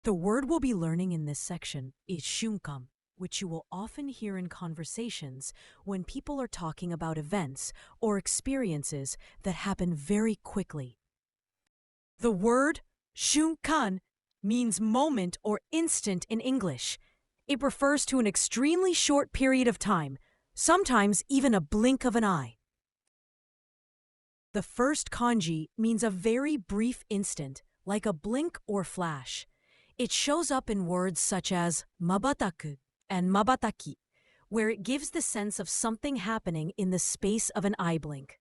The word we'll be learning in this section is shunkan, which you will often hear in conversations when people are talking about events or experiences that happen very quickly. The word shunkan means moment or instant in English. It refers to an extremely short period of time, sometimes even a blink of an eye. The first kanji means a very brief instant, like a blink or flash. It shows up in words such as mabataku and mabataki, where it gives the sense of something happening in the space of an eye blink.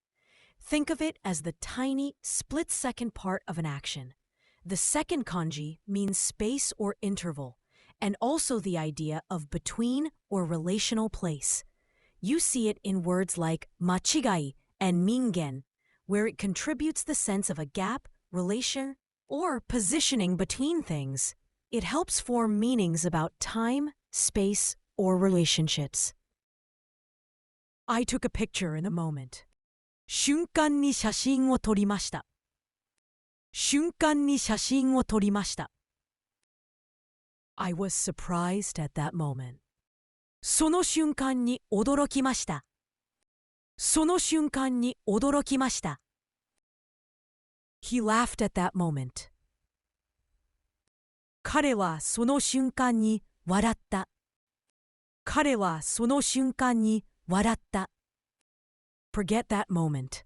Think of it as the tiny, split-second part of an action. The second kanji means space or interval, and also the idea of between or relational place. You see it in words like machigai and mingen, where it contributes the sense of a gap, relation, or positioning between things. It helps form meanings about time, space, or relationships. I took a picture in a moment. 瞬間に写真を撮りました。瞬間に写真を撮りました。I was surprised at that moment. その瞬間に驚きました。その瞬間に驚きました。He laughed at that moment. 彼はその瞬間に笑った。彼はその瞬間に笑った。Forget that moment.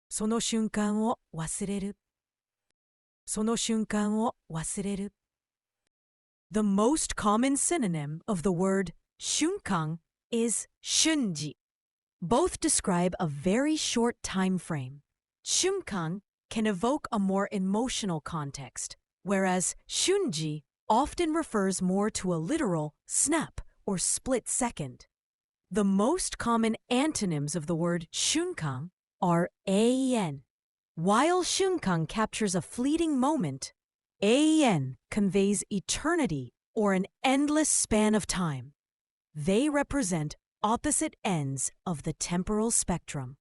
その瞬間を忘れる。その瞬間を忘れる。The most common synonym of the word shunkan is shunji. Both describe a very short time frame. Shunkan can evoke a more emotional context, whereas shunji often refers more to a literal snap or split second. The most common antonyms of the word shunkan are en. While shunkan captures a fleeting moment, en conveys eternity or an endless span of time. They represent opposite ends of the temporal spectrum.